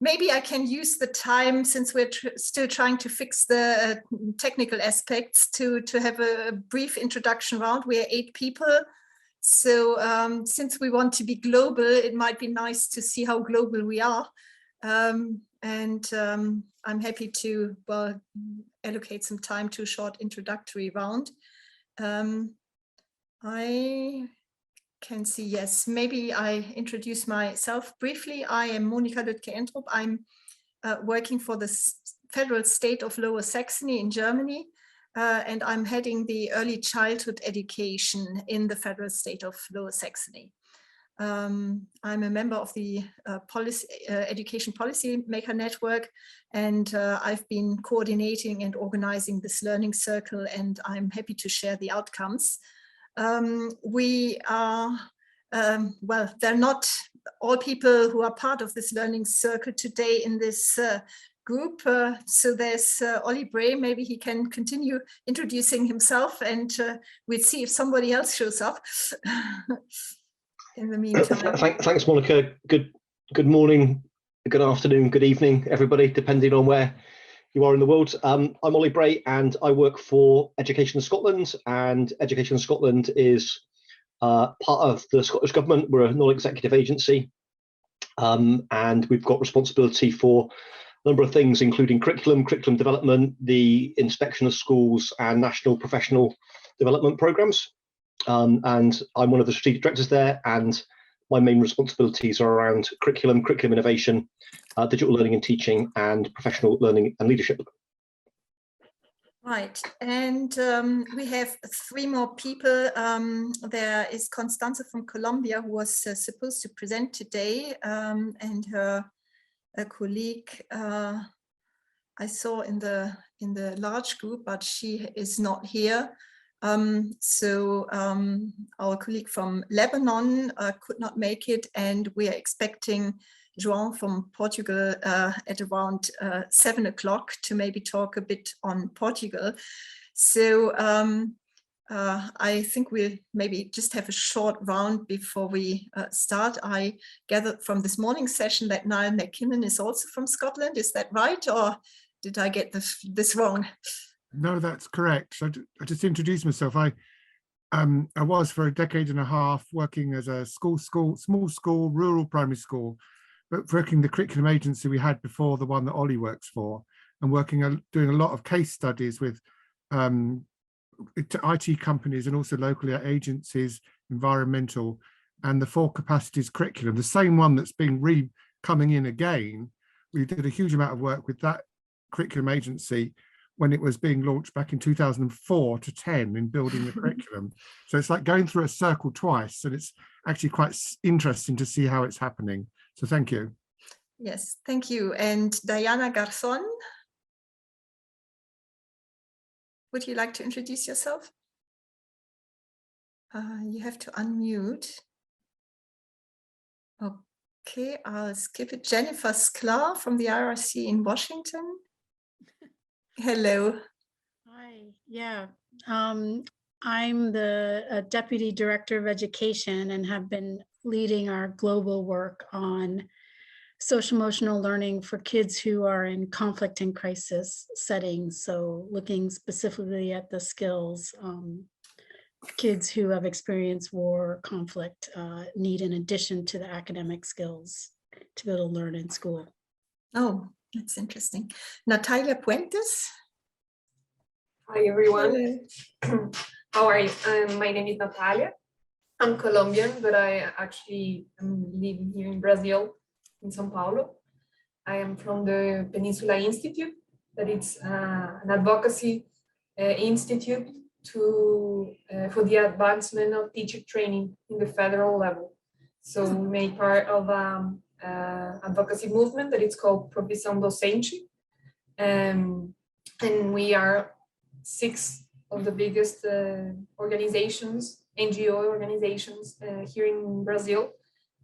maybe I can use the time, since we're still trying to fix the technical aspects, to have a brief introduction round. We are 8 people. So since we want to be global, it might be nice to see how global we are. I'm happy to allocate some time to a short introductory round. I can see, yes, maybe I introduce myself briefly. I am Monika Lütke-Entrup. I'm working for the federal state of Lower Saxony in Germany, and I'm heading the early childhood education in the federal state of Lower Saxony. I'm a member of the Education Policymakers Network, and I've been coordinating and organizing this learning circle, and I'm happy to share the outcomes. We are, well, they're not all people who are part of this learning circle today in this group. So there's Ollie Bray, maybe he can continue introducing himself, and we'll see if somebody else shows up in the meantime. Thanks, Monica. Good morning, good afternoon, good evening, everybody, depending on where you are in the world. I'm Ollie Bray, and I work for Education Scotland, and Education Scotland is part of the Scottish Government. We're a non-executive agency, and we've got responsibility for a number of things, including curriculum development, the inspection of schools, and national professional development programmes. And I'm one of the strategic directors there, and my main responsibilities are around curriculum innovation, digital learning and teaching, and professional learning and leadership. Right, and we have 3 more people. There is Constanza from Colombia, who was supposed to present today, and her colleague I saw in the large group, but she is not here. So our colleague from Lebanon could not make it, and we are expecting João from Portugal at around 7 o'clock to maybe talk a bit on Portugal. So I think we'll maybe just have a short round before we start. I gathered from this morning's session that Niall McKinnon is also from Scotland. Is that right, or did I get this wrong? No, that's correct. I just introduced myself. I was for a decade and a half working as a small school, rural primary school, but working the curriculum agency we had before, the one that Ollie works for, and doing a lot of case studies with IT companies and also local agencies, environmental, and the 4 capacities curriculum, the same one that's being coming in again. We did a huge amount of work with that curriculum agency when it was being launched back in 2004 to 10 in building the curriculum. So it's like going through a circle twice, and it's actually quite interesting to see how it's happening. So thank you. Yes, thank you. And Diana Garzon, would you like to introduce yourself? You have to unmute. Okay, I'll skip it. Jennifer Sklar from the IRC in Washington. Hello. Hi, yeah. I'm the Deputy Director of Education and have been leading our global work on social emotional learning for kids who are in conflict and crisis settings. So looking specifically at the skills kids who have experienced war, conflict need in addition to the academic skills to be able to learn in school. Oh, that's interesting. Natalia Puentes. Hi, everyone. How are you? My name is Natalia. I'm Colombian, but I actually am living here in Brazil, in São Paulo. I am from the Peninsula Institute, that it's an advocacy institute for the advancement of teacher training in the federal level. So we make part of advocacy movement that it's called Profissão Docente. And we are 6 of the biggest organizations, NGO organizations here in Brazil.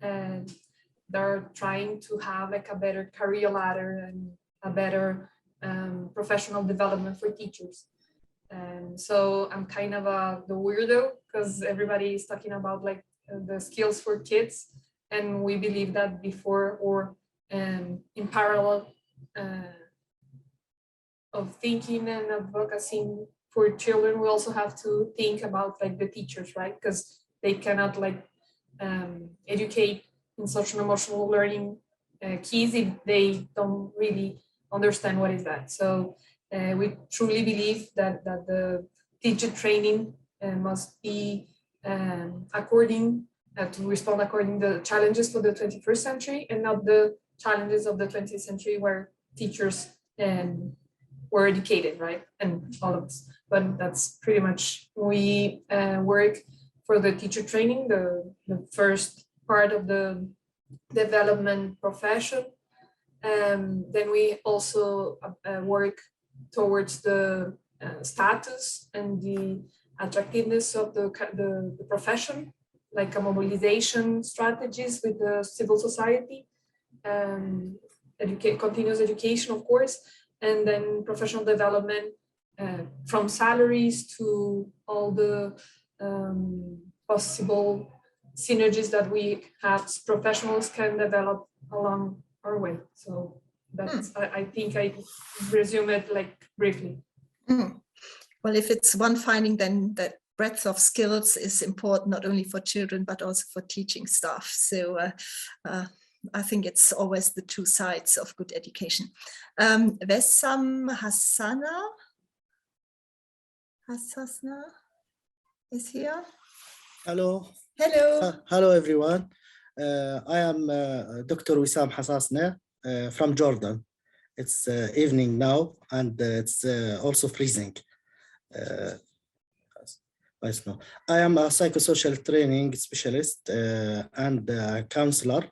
They're trying to have like a better career ladder and a better professional development for teachers. And so I'm kind of the weirdo, because everybody is talking about like the skills for kids. And we believe that before or in parallel of thinking and advocacy for children, we also have to think about like the teachers, right? Because they cannot like educate in social and emotional learning keys if they don't really understand what is that. So we truly believe that the teacher training must be according to respond according to the challenges for the 21st century and not the challenges of the 20th century where teachers were educated, right? And all of us. But that's pretty much, we work for the teacher training, the first part of the development profession. Then we also work towards the status and the attractiveness of the profession, like a mobilization strategies with the civil society, continuous education, of course, and then professional development from salaries to all the possible synergies that we as professionals can develop along our way. So that's, I think I resume it like briefly. Well, if it's one finding, then that breadth of skills is important, not only for children, but also for teaching staff. So I think it's always the two sides of good education. Wessam Hassana is here. Hello. Hello. Hello, everyone. I am Dr. Wissam Hassasna from Jordan. It's evening now, and it's also freezing. I am a psychosocial training specialist and counselor.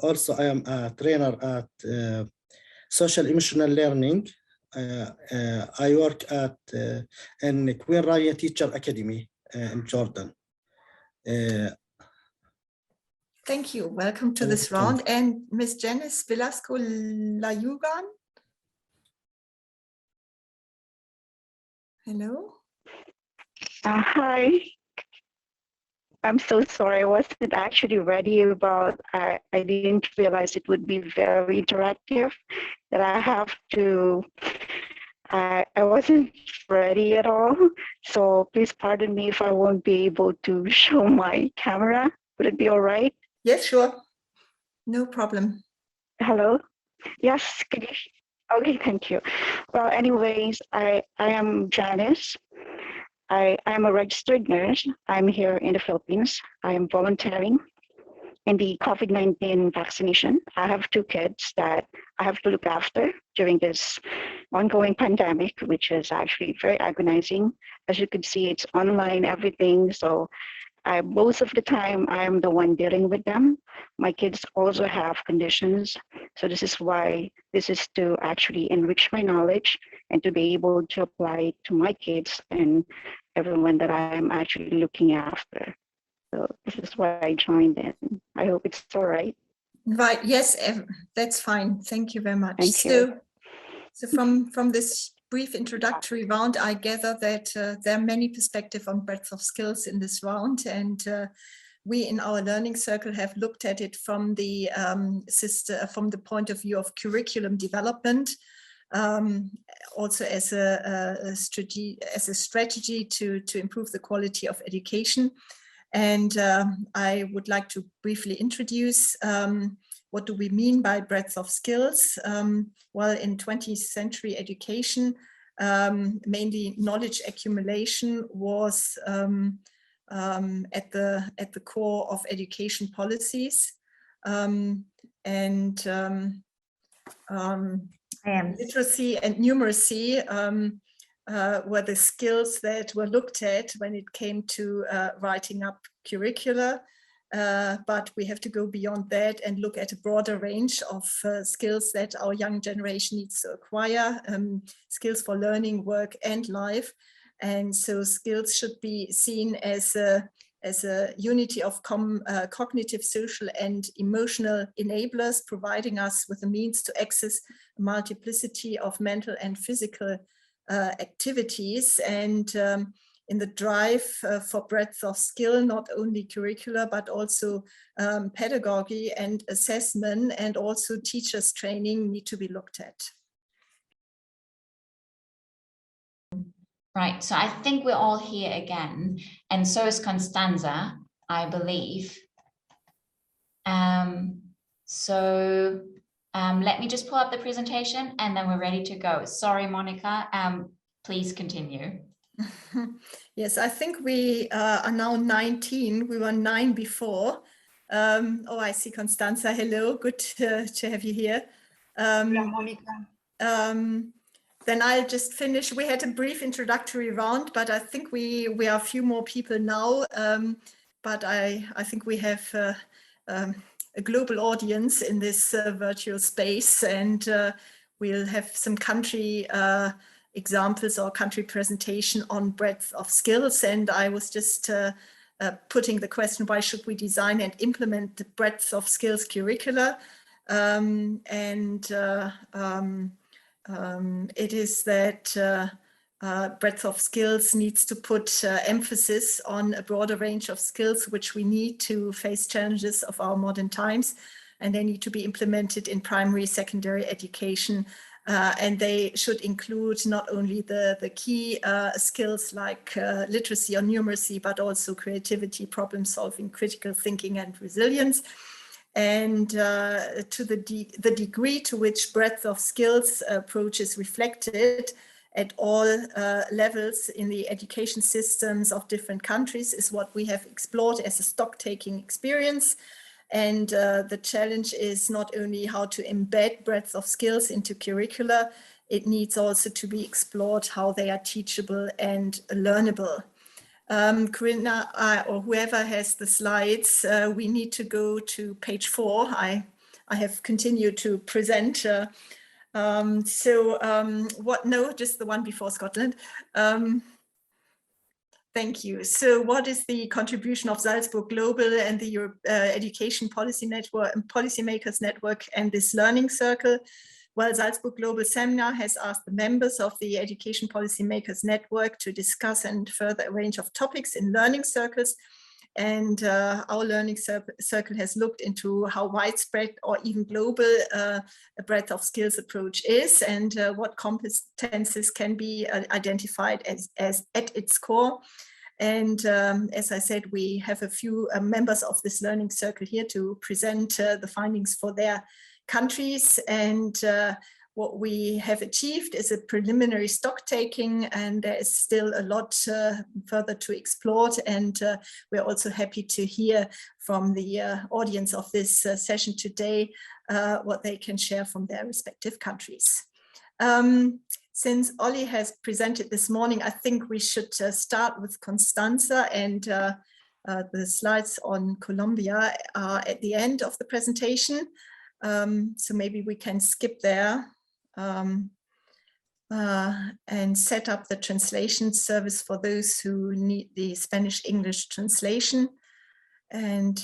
Also, I am a trainer at social emotional learning. I work at in Queen Raya Teacher Academy in Jordan. Thank you. Welcome to this round. And Ms. Janice Velasco Layugan. Hello. Hi. I'm so sorry. I wasn't actually ready about, I didn't realize it would be very interactive, that I have to, I wasn't ready at all. So please pardon me if I won't be able to show my camera. Would it be all right? Yes, sure. No problem. Hello? Yes, can you? Okay, thank you. Well, anyways, I am Janice. I am a registered nurse. I'm here in the Philippines. I am volunteering in the COVID-19 vaccination. I have 2 kids that I have to look after during this ongoing pandemic, which is actually very agonizing. As you can see, it's online, everything. So most of the time, I'm the one dealing with them. My kids also have conditions. So this is why this is to actually enrich my knowledge and to be able to apply it to my kids and everyone that I'm actually looking after. So this is why I joined in. I hope it's all right. Right. Yes, that's fine. Thank you very much. Thank you. So from this brief introductory round, I gather that there are many perspectives on breadth of skills in this round, and we in our learning circle have looked at it from the from the point of view of curriculum development, also as a strategy to improve the quality of education. And I would like to briefly introduce what do we mean by breadth of skills? Well, in 20th century education, mainly knowledge accumulation was at the core of education policies, literacy and numeracy were the skills that were looked at when it came to writing up curricula. But we have to go beyond that and look at a broader range of skills that our young generation needs to acquire, skills for learning, work, and life. And so skills should be seen as a unity of cognitive, social, and emotional enablers, providing us with the means to access a multiplicity of mental and physical activities. And in the drive for breadth of skill, not only curricula, but also pedagogy and assessment, and also teachers training need to be looked at. Right, so I think we're all here again, and so is Constanza, I believe. Let me just pull up the presentation and then we're ready to go. Sorry, Monica, please continue. Yes, I think we are now 19. We were 9 before. Oh, I see Constanza. Hello, good to have you here. Hola, Monica. Then I'll just finish. We had a brief introductory round, but I think we are a few more people now. But I think we have a global audience in this virtual space, and we'll have some country examples or country presentation on breadth of skills. And I was just putting the question, why should we design and implement the breadth of skills curricula? It is that breadth of skills needs to put emphasis on a broader range of skills which we need to face challenges of our modern times, and they need to be implemented in primary, secondary education. And they should include not only the key skills like literacy or numeracy, but also creativity, problem solving, critical thinking, and resilience. And to the degree to which breadth of skills approach is reflected at all levels in the education systems of different countries is what we have explored as a stock-taking experience. And the challenge is not only how to embed breadth of skills into curricula, it needs also to be explored how they are teachable and learnable. Corinna, or whoever has the slides, we need to go to page 4. I have continued to present. No, just the one before Scotland. Thank you. So what is the contribution of Salzburg Global and the Education Policymakers Network and this learning circle? Well, Salzburg Global Seminar has asked the members of the Education Policymakers Network to discuss and further a range of topics in learning circles. And our learning circle has looked into how widespread or even global a breadth of skills approach is, and what competences can be identified as at its core. And as I said, we have a few members of this learning circle here to present the findings for their countries. And what we have achieved is a preliminary stock taking, and there is still a lot further to explore. And we're also happy to hear from the audience of this session today what they can share from their respective countries. Since Olli has presented this morning, I think we should start with Constanza, and the slides on Colombia are at the end of the presentation. So maybe we can skip there and set up the translation service for those who need the Spanish-English translation. And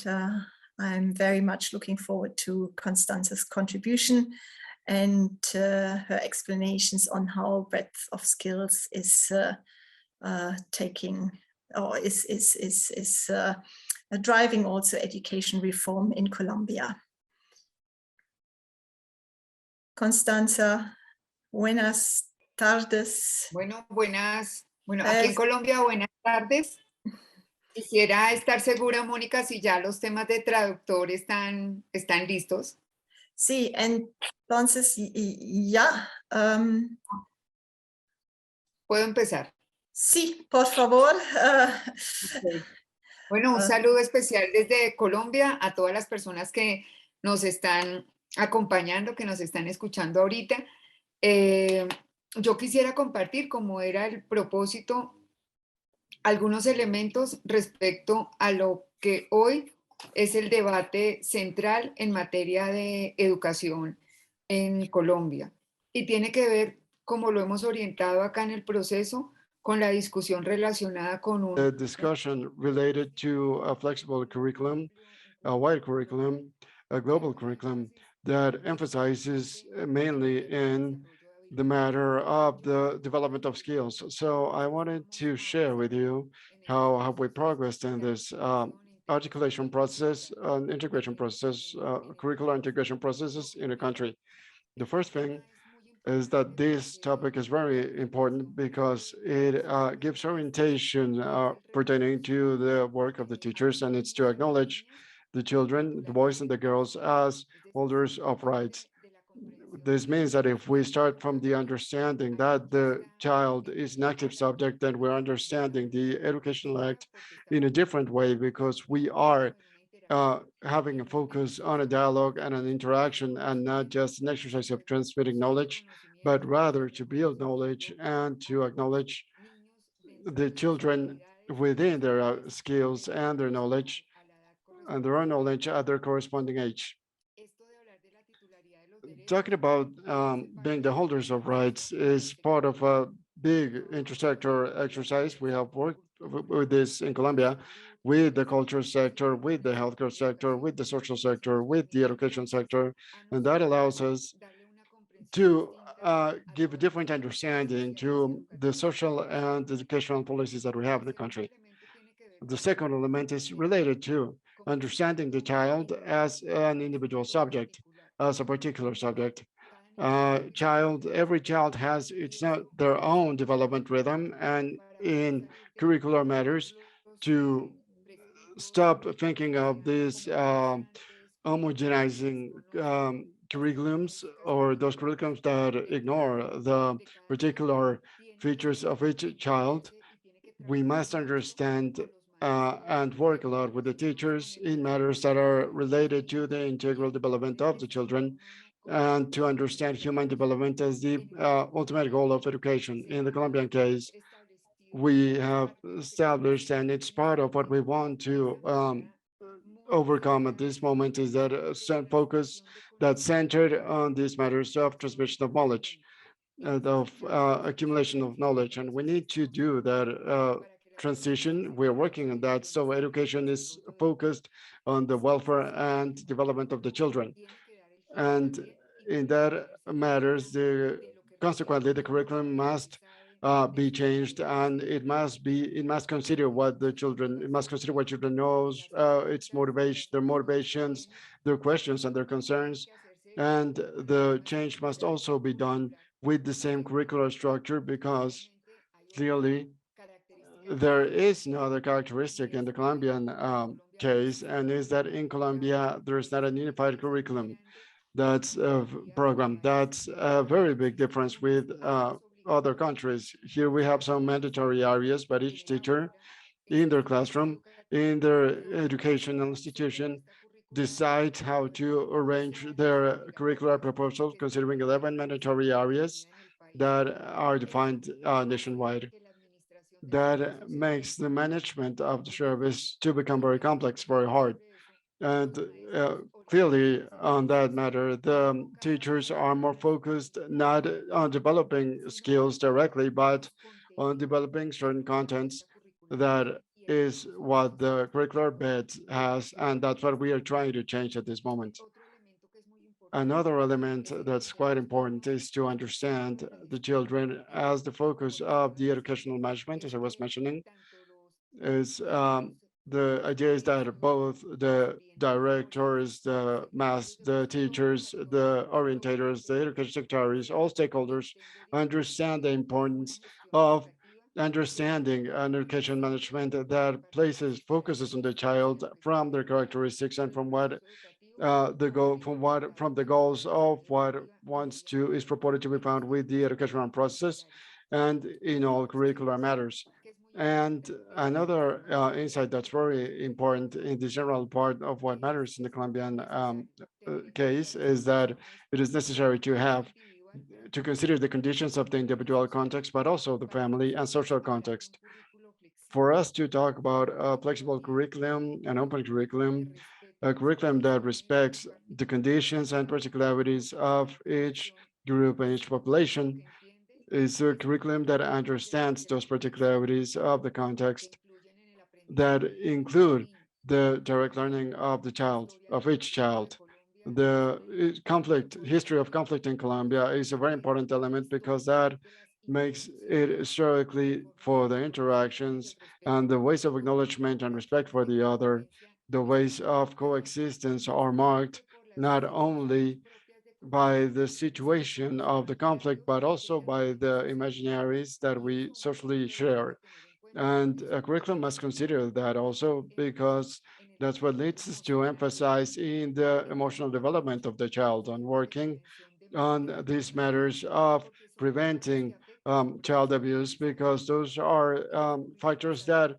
I'm very much looking forward to Constanza's contribution and her explanations on how breadth of skills is driving also education reform in Colombia. Constanza, buenas tardes. Bueno, aquí en Colombia, buenas tardes. Quisiera estar segura, Mónica, si ya los temas de traductor están listos. Sí, entonces ya. ¿Puedo empezar? Sí, por favor. Okay. Bueno, un saludo especial desde Colombia a todas las personas que nos están acompañando, que nos están escuchando ahorita. Yo quisiera compartir, como era el propósito, algunos elementos respecto a lo que hoy es el debate central en materia de educación en Colombia. Y tiene que ver, como lo hemos orientado acá en el proceso, con la discusión relacionada con un... The discussion related to a flexible curriculum, a wide curriculum, a global curriculum that emphasizes mainly in the matter of the development of skills. So I wanted to share with you how have we progressed in this articulation process, integration process, curricular integration processes in a country. The first thing is that this topic is very important because it gives orientation pertaining to the work of the teachers, and it's to acknowledge the children, the boys and the girls, as holders of rights. This means that if we start from the understanding that the child is an active subject, then we're understanding the Educational Act in a different way, because we are having a focus on a dialogue and an interaction, and not just an exercise of transmitting knowledge, but rather to build knowledge and to acknowledge the children within their skills and their knowledge and their own knowledge at their corresponding age. Talking about being the holders of rights is part of a big intersector exercise. We have worked with this in Colombia, with the culture sector, with the healthcare sector, with the social sector, with the education sector, and that allows us to give a different understanding to the social and educational policies that we have in the country. The second element is related to understanding the child as an individual subject, as a particular subject. Every child has their own development rhythm, and in curricular matters, to stop thinking of these homogenizing curriculums, or those curriculums that ignore the particular features of each child. We must understand and work a lot with the teachers in matters that are related to the integral development of the children, and to understand human development as the ultimate goal of education. In the Colombian case, we have established, and it's part of what we want to overcome at this moment, is that focus that's centered on these matters of transmission of knowledge and of accumulation of knowledge. And we need to do that transition. We're working on that. So education is focused on the welfare and development of the children. And in that matters, consequently, the curriculum must be changed, and it must consider what children knows, its motivation, their motivations, their questions and their concerns. And the change must also be done with the same curricular structure, because clearly there is no other characteristic in the Colombian case, and is that in Colombia there is not a unified curriculum that's a program. That's a very big difference with other countries. Here we have some mandatory areas, but each teacher in their classroom, in their educational institution, decides how to arrange their curricular proposal, considering 11 mandatory areas that are defined nationwide. That makes the management of the service to become very complex, very hard. And clearly, on that matter, the teachers are more focused not on developing skills directly, but on developing certain contents. That is what the curricular bed has, and that's what we are trying to change at this moment. Another element that's quite important is to understand the children as the focus of the educational management, as I was mentioning. Is The idea is that both the directors, the teachers, the orientators, the education secretaries, all stakeholders understand the importance of understanding an education management that focuses on the child from their characteristics, and from what from the goals of what is purported to be found with the educational process and in all curricular matters. And another insight that's very important in the general part of what matters in the Colombian case is that it is necessary to consider the conditions of the individual context, but also the family and social context. For us to talk about a flexible curriculum, an open curriculum, a curriculum that respects the conditions and particularities of each group and each population, is a curriculum that understands those particularities of the context, that include the direct learning of the child, of each child. The history of conflict in Colombia is a very important element because that makes it historically for the interactions and the ways of acknowledgement and respect for the other, the ways of coexistence are marked not only by the situation of the conflict, but also by the imaginaries that we socially share. And a curriculum must consider that also because that's what leads us to emphasize in the emotional development of the child and working on these matters of preventing child abuse, because those are factors that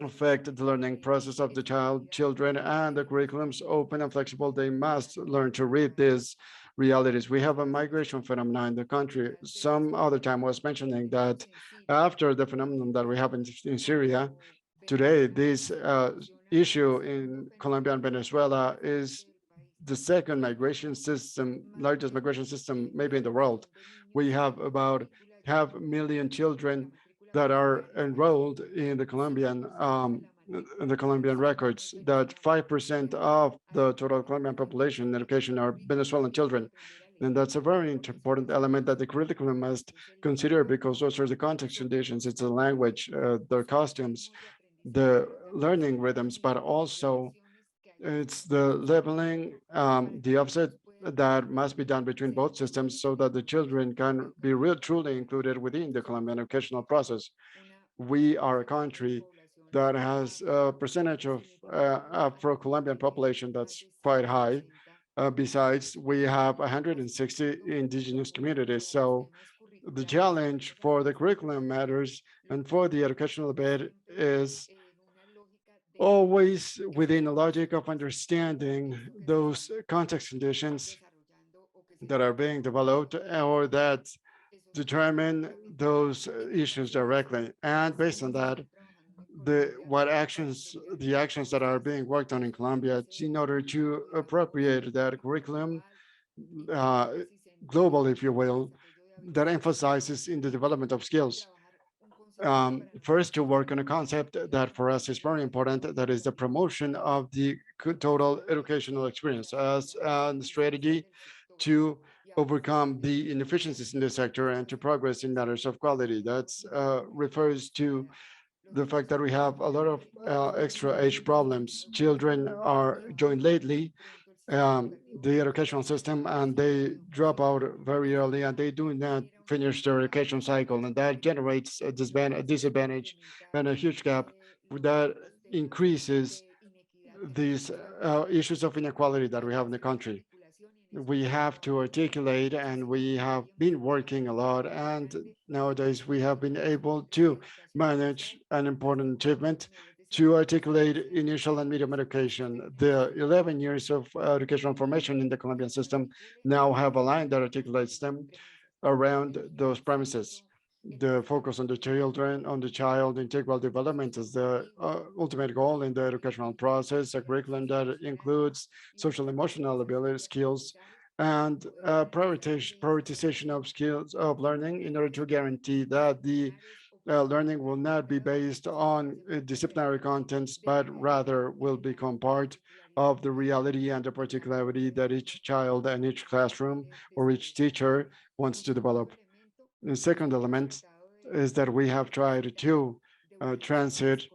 affect the learning process of the children, and the curriculums open and flexible. They must learn to read these realities. We have a migration phenomenon in the country. Some other time was mentioning that after the phenomenon that we have in Syria, today this issue in Colombia and Venezuela is the second migration system, largest migration system maybe in the world. We have about 500,000 children that are enrolled in the Colombian records, that 5% of the total Colombian population in education are Venezuelan children. And that's a very important element that the curriculum must consider, because those are the context conditions. It's the language, the costumes, the learning rhythms, but also it's the leveling, the offset that must be done between both systems so that the children can be truly included within the Colombian educational process. We are a country that has a percentage of Afro-Colombian population that's quite high. Besides, we have 160 indigenous communities. So the challenge for the curriculum matters and for the educational bit is always within a logic of understanding those context conditions that are being developed or that determine those issues directly. And based on that, the actions that are being worked on in Colombia in order to appropriate that curriculum uh, global, if you will, that emphasizes in the development of skills. First, to work on a concept that for us is very important, that is the promotion of the total educational experience as a strategy to overcome the inefficiencies in the sector and to progress in matters of quality. That refers to the fact that we have a lot of extra age problems. Children are joined lately the educational system and they drop out very early and they do not finish their education cycle, and that generates a disadvantage and a huge gap that increases these issues of inequality that we have in the country. We have to articulate, and we have been working a lot, and nowadays we have been able to manage an important achievement to articulate initial and medium education. The 11 years of educational formation in the Colombian system now have a line that articulates them around those premises. The focus on the children, on the child integral development is the ultimate goal in the educational process, a curriculum that includes social emotional ability skills and prioritization of skills of learning in order to guarantee that the learning will not be based on disciplinary contents, but rather will become part of the reality and the particularity that each child and each classroom or each teacher wants to develop. The second element is that we have tried to transit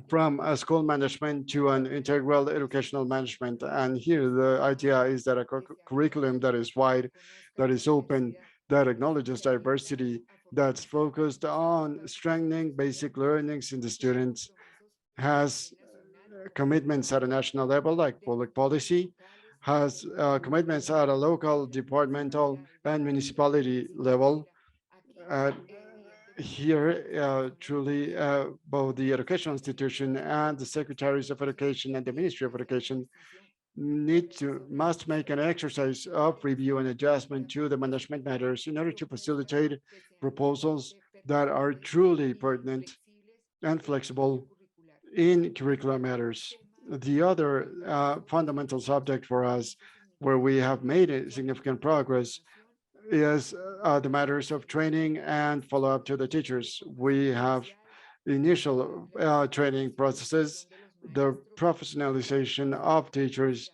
from a school management to an integral educational management. And here the idea is that a curriculum that is wide, that is open, that acknowledges diversity, that's focused on strengthening basic learnings in the students, has commitments at a national level like public policy, has commitments at a local, departmental, and municipality level. Here, truly, both the educational institution and the secretaries of education and the Ministry of Education must make an exercise of review and adjustment to the management matters in order to facilitate proposals that are truly pertinent and flexible in curricular matters. The other fundamental subject for us where we have made significant progress is the matters of training and follow-up to the teachers. We have initial training processes, the professionalization of teachers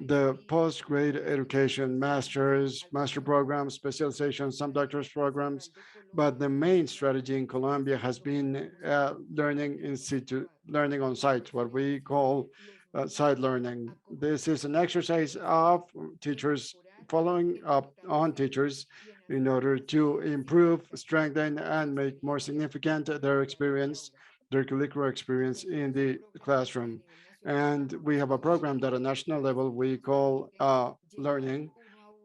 the post-grade education, master programs, specialization, some doctorate programs. But the main strategy in Colombia has been learning in situ, learning on site, what we call site learning. This is an exercise of teachers following up on teachers in order to improve, strengthen, and make more significant their experience, their curricular experience in the classroom. And we have a program that at national level we call learning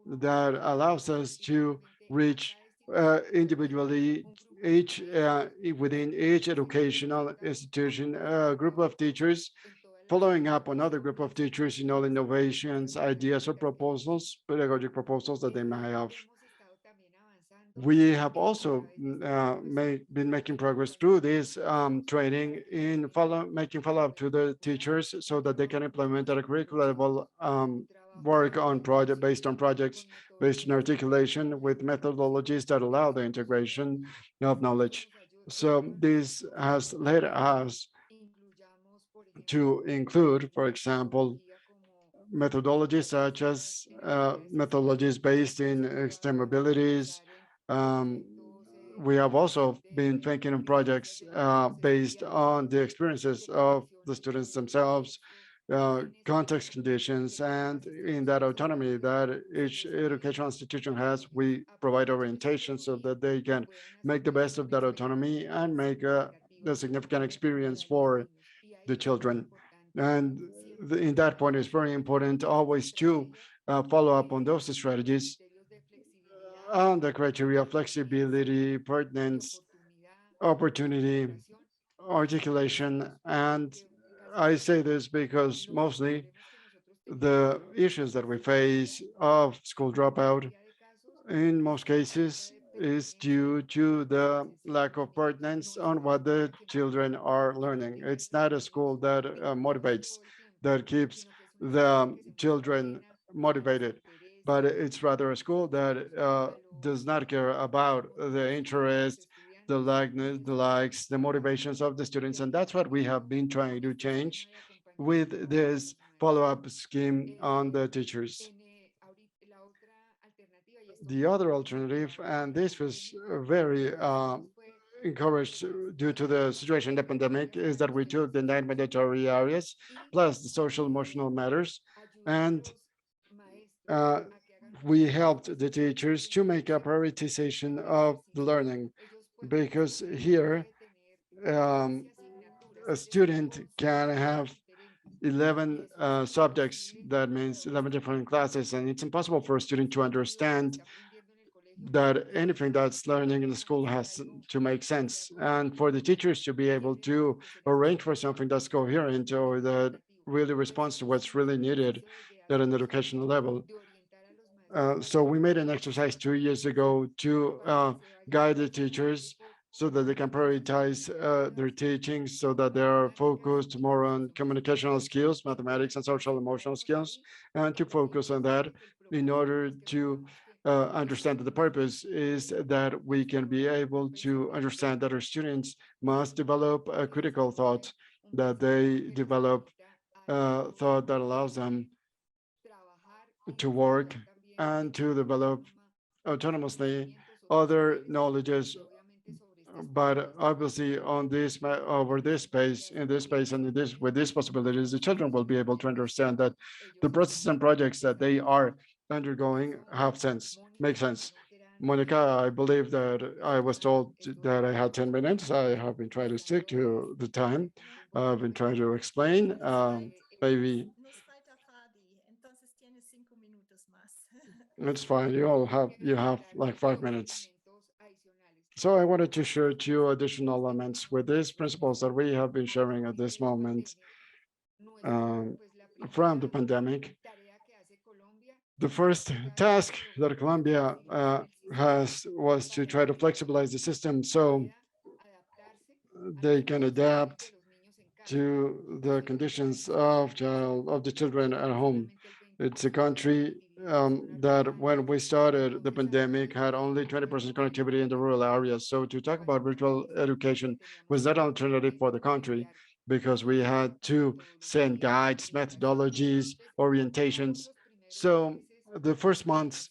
that allows us to reach individually within each educational institution a group of teachers, following up on other group of teachers in all innovations, ideas, or proposals, pedagogic proposals that they may have. We have also been making progress through this training in making follow-up to the teachers so that they can implement at a curricular level work on based on projects, based on articulation with methodologies that allow the integration of knowledge. So this has led us to include, for example, methodologies such as methodologies based in STEM abilities. We have also been thinking of projects based on the experiences of the students themselves, context conditions, and in that autonomy that each educational institution has, we provide orientation so that they can make the best of that autonomy and make a significant experience for the children. And in that point, it's very important always to follow up on those strategies on the criteria of flexibility, pertinence, opportunity, articulation. And I say this because mostly the issues that we face of school dropout in most cases is due to the lack of pertinence on what the children are learning. It's not a school that motivates, that keeps the children motivated, but it's rather a school that does not care about the interest, the likeness, the likes, the motivations of the students. And that's what we have been trying to change with this follow-up scheme on the teachers. The other alternative, and this was very encouraged due to the situation, the pandemic, is that we took the 9 mandatory areas plus the social emotional matters, and we helped the teachers to make a prioritization of the learning, because here a student can have 11 subjects. That means 11 different classes, and it's impossible for a student to understand that anything that's learning in the school has to make sense, and for the teachers to be able to arrange for something that's coherent or that really responds to what's really needed at an educational level. So we made an exercise 2 years ago to guide the teachers so that they can prioritize their teaching, so that they are focused more on communicational skills, mathematics, and social emotional skills, and to focus on that in order to understand that the purpose is that we can be able to understand that our students must develop a critical thought, that they develop thought that allows them to work and to develop autonomously other knowledges. But obviously on this over this space, in this space, and in this with these possibilities, the children will be able to understand that the processes and projects that they are undergoing have sense, make sense. Monica, I believe that I was told that I had 10 minutes. I have been trying to stick to the time. I've been trying to explain. Maybe it's fine. You have like 5 minutes. So I wanted to share 2 additional elements with these principles that we have been sharing at this moment from the pandemic. The first task that Colombia was to try to flexibilize the system so they can adapt to the conditions of the children at home. It's a country that when we started the pandemic had only 20% connectivity in the rural areas. So to talk about virtual education was that alternative for the country. because we had to send guides, methodologies, orientations. So the first months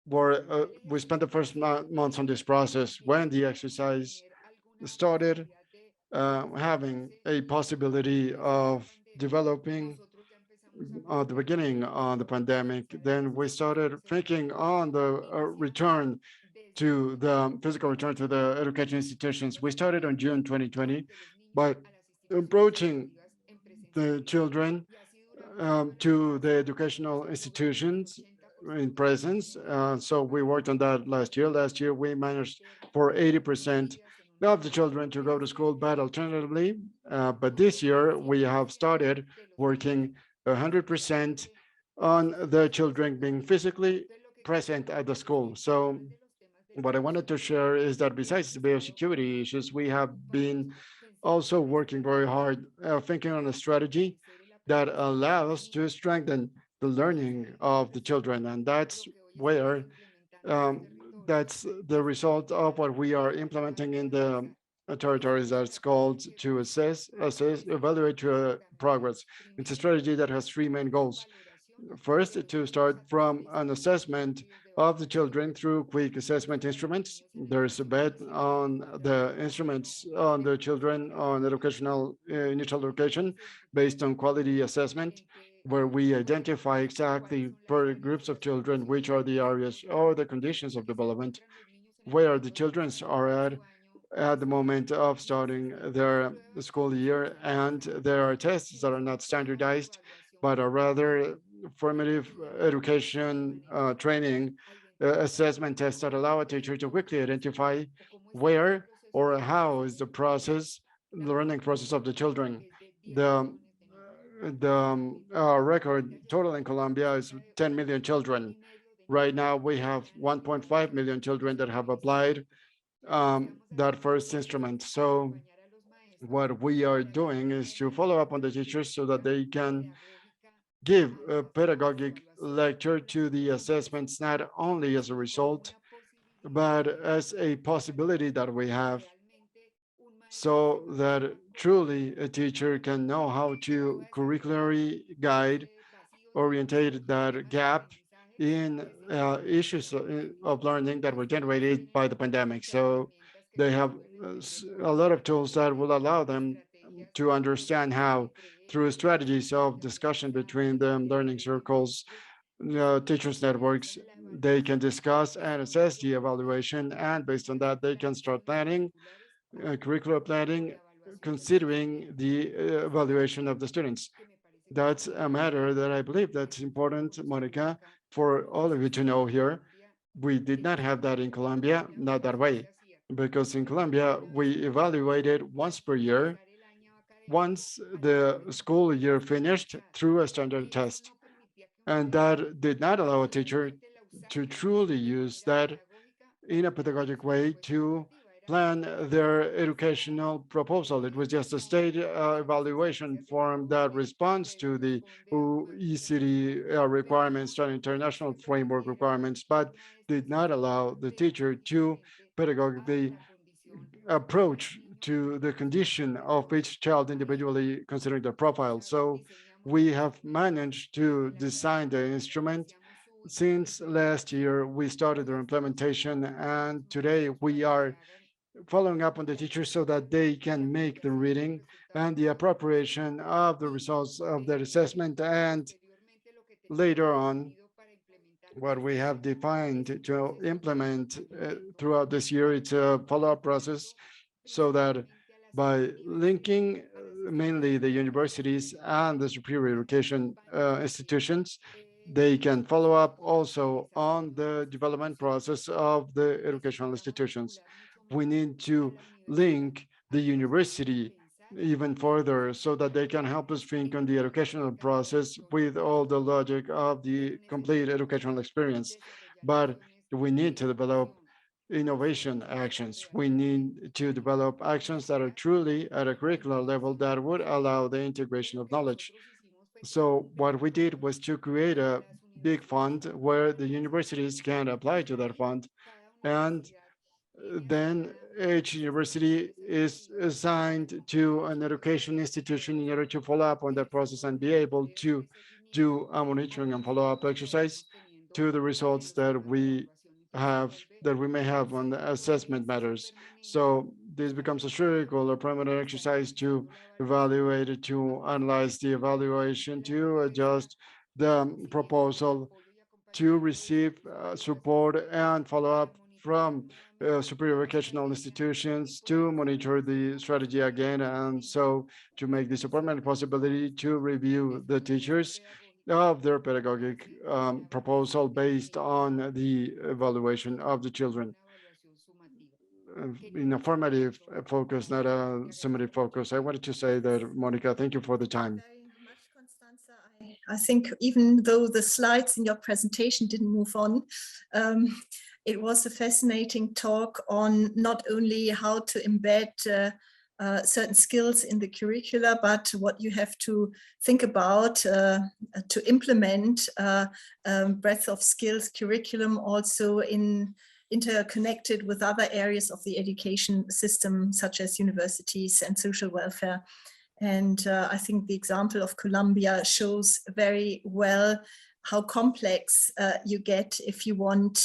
were, we spent the first months on this process. When the exercise started, having a possibility of developing at the beginning of the pandemic, then we started thinking on the return to the physical return to the education institutions. We started on June 2020 by approaching the children to the educational institutions in presence. So we worked on that last year. Last year, we managed for 80% of the children to go to school, but alternatively, but this year we have started working 100% on the children being physically present at the school. So what I wanted to share is that besides the biosecurity issues, we have been also working very hard, thinking on a strategy that allows to strengthen the learning of the children. And that's where, um, that's the result of what we are implementing in the territories that's called to assess, evaluate progress. It's a strategy that has three main goals. First, to start from an assessment of the children through quick assessment instruments. There's a bet on the instruments on the children on educational initial education based on quality assessment, where we identify exactly per groups of children which are the areas or the conditions of development where the children are at the moment of starting their school year, and there are tests that are not standardized but are rather formative education training assessment tests that allow a teacher to quickly identify where or how is the process, learning process of the children. The record total in Colombia is 10 million children. Right now, we have 1.5 million children that have applied that first instrument. So what we are doing is to follow up on the teachers so that they can give a pedagogic lecture to the assessments, not only as a result, but as a possibility that we have, so that truly a teacher can know how to curricularly guide, orientate that gap in issues of learning that were generated by the pandemic. So they have a lot of tools that will allow them to understand how, through strategies of discussion between them, learning circles, teachers networks, they can discuss and assess the evaluation, and based on that, they can start planning, curricular planning, considering the evaluation of the students. That's a matter that I believe that's important, Monica, for all of you to know here. We did not have that in Colombia, not that way, because in Colombia, we evaluated once per year, once the school year finished through a standard test. And that did not allow a teacher to truly use that in a pedagogic way to plan their educational proposal. It was just a state evaluation form that responds to the OECD requirements and international framework requirements, but did not allow the teacher to pedagogically approach to the condition of each child individually, considering their profile. So we have managed to design the instrument. Since last year, we started their implementation, and today we are following up on the teachers so that they can make the reading and the appropriation of the results of their assessment. And later on, what we have defined to implement throughout this year, it's a follow-up process, so that by linking mainly the universities and the superior education institutions, they can follow up also on the development process of the educational institutions. We need to link the university even further so that they can help us think on the educational process with all the logic of the complete educational experience. But we need to develop innovation actions. We need to develop actions that are truly at a curricular level that would allow the integration of knowledge. So what we did was to create a big fund where the universities can apply to that fund, and then each university is assigned to an education institution in order to follow up on that process and be able to do a monitoring and follow-up exercise to the results that we may have on the assessment matters. So this becomes a critical or primary exercise to evaluate it, to analyze the evaluation, to adjust the proposal, to receive support and follow up from superior educational institutions, to monitor the strategy again, and so to make this a permanent possibility to review the teachers of their pedagogic proposal based on the evaluation of the children in a formative focus, not a summative focus. I wanted to say that, Monica, thank you for the time. Very much, Constanza. I think even though the slides in your presentation didn't move on, it was a fascinating talk on not only how to embed certain skills in the curricula, but what you have to think about to implement breadth of skills curriculum also interconnected with other areas of the education system, such as universities and social welfare. And I think the example of Colombia shows very well how complex you get if you want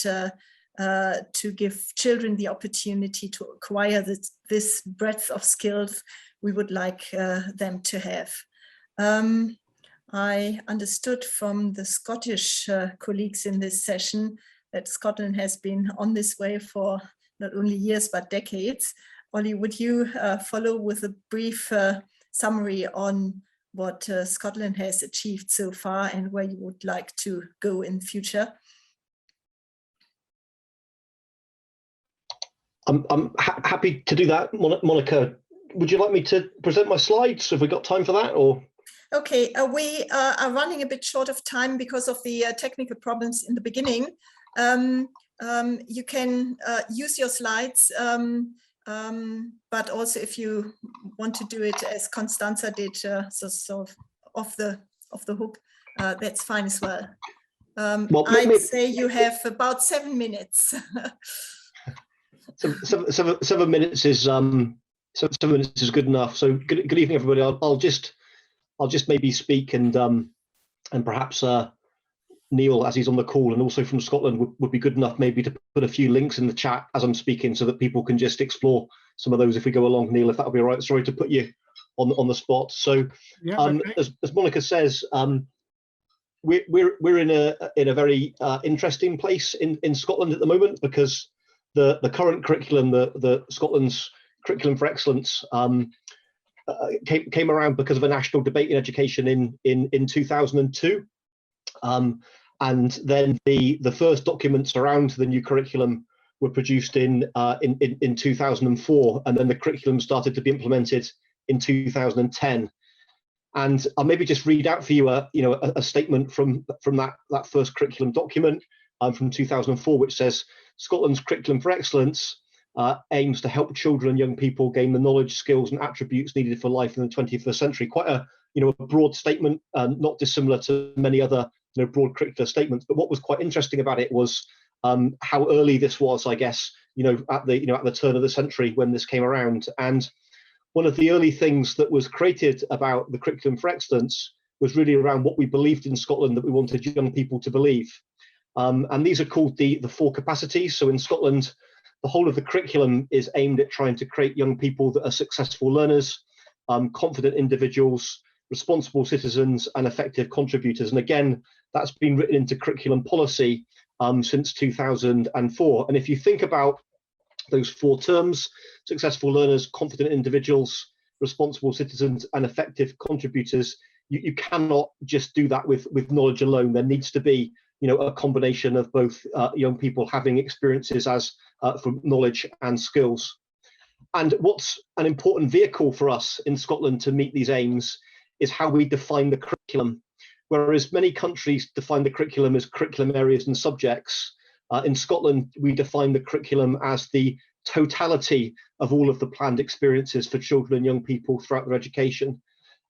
to give children the opportunity to acquire this breadth of skills we would like them to have. I understood from the Scottish colleagues in this session that Scotland has been on this way for not only years, but decades. Ollie, would you follow with a brief summary on what Scotland has achieved so far and where you would like to go in future? I'm happy to do that, Monica. Would you like me to present my slides? Have we got time for that, or? Okay, we are running a bit short of time because of the technical problems in the beginning. You can use your slides, but also if you want to do it as Constanza did, so off the hook, that's fine as well. Well, I'd say you have about 7 minutes. 7 minutes is 7 minutes is good enough. So good evening, everybody. I'll just maybe speak, and perhaps Neil, as he's on the call and also from Scotland, would be good enough maybe to put a few links in the chat as I'm speaking, so that people can just explore some of those if we go along. Neil, if that would be all right. Sorry to put you on the spot. So yeah, okay. As Monica says, we're in a very interesting place in Scotland at the moment, because the current curriculum, the Scotland's curriculum for excellence, came around because of a national debate in education in 2002. And then the first documents around the new curriculum were produced in 2004, and then the curriculum started to be implemented in 2010. And I'll maybe just read out for you a statement from that first curriculum document from 2004, which says, Scotland's curriculum for excellence aims to help children and young people gain the knowledge, skills, and attributes needed for life in the 21st century. Quite a broad statement, not dissimilar to many other broad curricular statements. But what was quite interesting about it was how early this was, I guess, at the turn of the century when this came around. And one of the early things that was created about the curriculum for excellence was really around what we believed in Scotland that we wanted young people to believe. And these are called the 4 capacities. So in Scotland, the whole of the curriculum is aimed at trying to create young people that are successful learners, confident individuals, responsible citizens, and effective contributors. And again, that's been written into curriculum policy since 2004. And if you think about those 4 terms, successful learners, confident individuals, responsible citizens, and effective contributors, you cannot just do that with knowledge alone. There needs to be a combination of both young people having experiences as from knowledge and skills. And what's an important vehicle for us in Scotland to meet these aims is how we define the curriculum. Whereas many countries define the curriculum as curriculum areas and subjects, in Scotland, we define the curriculum as the totality of all of the planned experiences for children and young people throughout their education.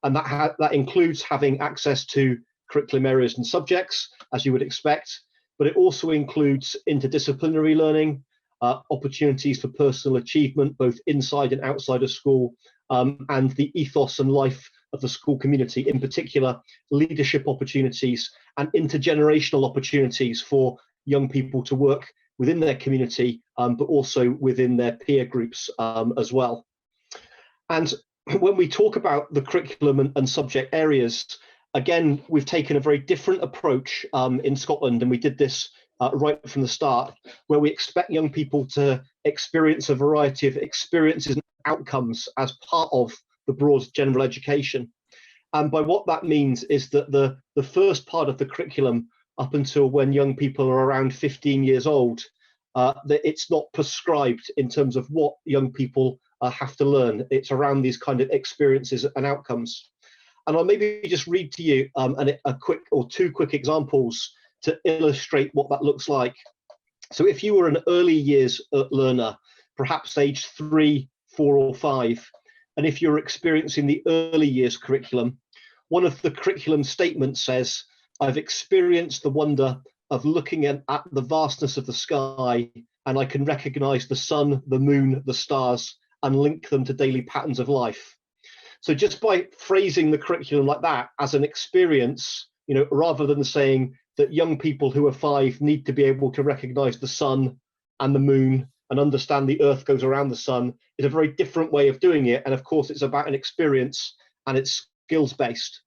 And that includes having access to curriculum areas and subjects, as you would expect, but it also includes interdisciplinary learning, opportunities for personal achievement, both inside and outside of school, and the ethos and life of the school community, in particular, leadership opportunities and intergenerational opportunities for young people to work within their community, but also within their peer groups as well. And when we talk about the curriculum and subject areas, again, we've taken a very different approach in Scotland, and we did this right from the start, where we expect young people to experience a variety of experiences and outcomes as part of the broad general education. And by what that means is that the first part of the curriculum, up until when young people are around 15 years old, that it's not prescribed in terms of what young people have to learn. It's around these kind of experiences and outcomes. And I'll maybe just read to you a quick or two quick examples to illustrate what that looks like. So if you were an early years learner, perhaps age 3, 4, or 5, and if you're experiencing the early years curriculum, one of the curriculum statements says, I've experienced the wonder of looking at the vastness of the sky, and I can recognize the sun, the moon, the stars, and link them to daily patterns of life. So just by phrasing the curriculum like that as an experience, you know, rather than saying that young people who are 5 need to be able to recognize the sun and the moon and understand the earth goes around the sun, is a very different way of doing it. And of course, it's about an experience and it's skills based.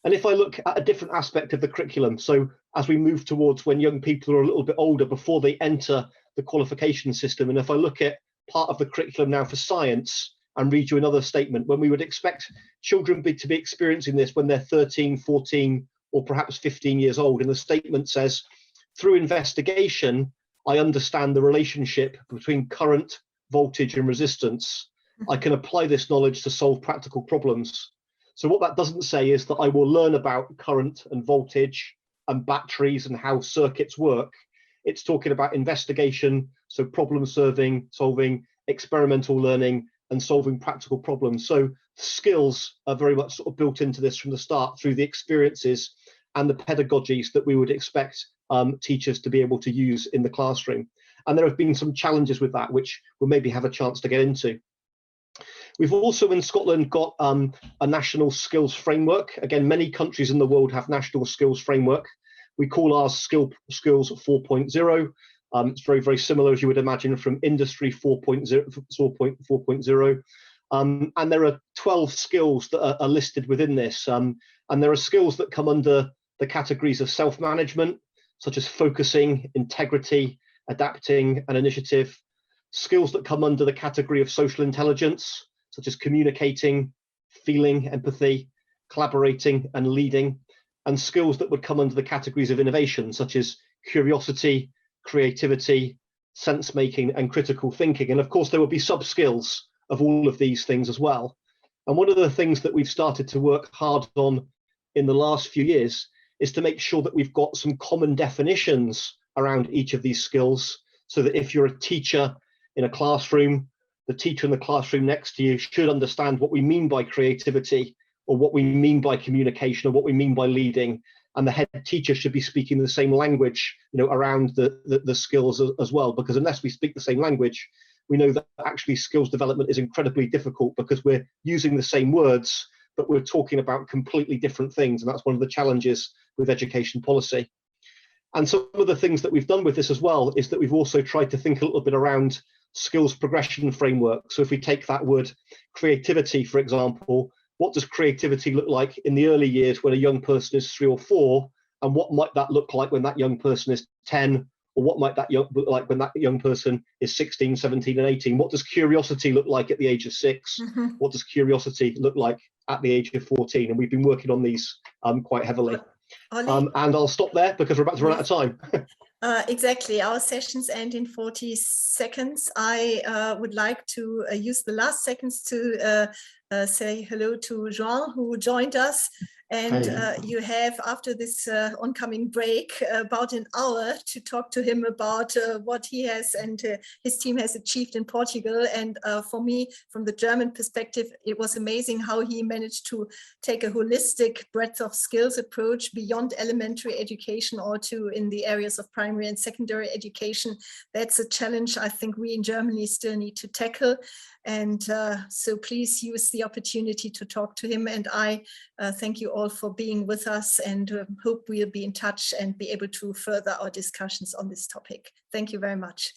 And if I look at a different aspect of the curriculum, so as we move towards when young people are a little bit older before they enter the qualification system, and if I look at part of the curriculum now for science and read you another statement, when we would expect children to be experiencing this when they're 13, 14, or perhaps 15 years old. And the statement says, through investigation, I understand the relationship between current, voltage, and resistance. I can apply this knowledge to solve practical problems. So what that doesn't say is that I will learn about current and voltage and batteries and how circuits work. It's talking about investigation, so problem solving, experimental learning, and solving practical problems. So skills are very much sort of built into this from the start through the experiences and the pedagogies that we would expect teachers to be able to use in the classroom. And there have been some challenges with that, which we'll maybe have a chance to get into. We've also in Scotland got a national skills framework. Again, many countries in the world have national skills framework. We call ours Skills 4.0. It's very, very similar, as you would imagine, from Industry 4.0. And there are 12 skills that are listed within this. And there are skills that come under the categories of self-management, such as focusing, integrity, adapting, and initiative. Skills that come under the category of social intelligence, such as communicating, feeling, empathy, collaborating, and leading. And skills that would come under the categories of innovation, such as curiosity, creativity, sense-making, and critical thinking. And of course, there will be sub-skills of all of these things as well. And one of the things that we've started to work hard on in the last few years is to make sure that we've got some common definitions around each of these skills, so that if you're a teacher in a classroom, the teacher in the classroom next to you should understand what we mean by creativity, or what we mean by communication, or what we mean by leading. And the head teacher should be speaking the same language, you know, around the skills as well, because unless we speak the same language, we know that actually skills development is incredibly difficult, because we're using the same words, but we're talking about completely different things. And that's one of the challenges with education policy. And some of the things that we've done with this as well is that we've also tried to think a little bit around skills progression framework. So if we take that word creativity, for example, what does creativity look like in the early years when a young person is 3 or 4? And what might that look like when that young person is 10? Or what might that look like when that young person is 16, 17, and 18? What does curiosity look like at the age of 6? Mm-hmm. What does curiosity look like at the age of 14? And we've been working on these quite heavily. And I'll stop there because we're about to run out of time. Exactly. Our sessions end in 40 seconds. I would like to use the last seconds to say hello to Jean, who joined us. And you have, after this oncoming break, about an hour to talk to him about what he has and his team has achieved in Portugal. And for me, from the German perspective, it was amazing how he managed to take a holistic breadth of skills approach beyond elementary education or to in the areas of primary and secondary education. That's a challenge I think we in Germany still need to tackle. And so please use the opportunity to talk to him. And I thank you all for being with us, and hope we'll be in touch and be able to further our discussions on this topic. Thank you very much.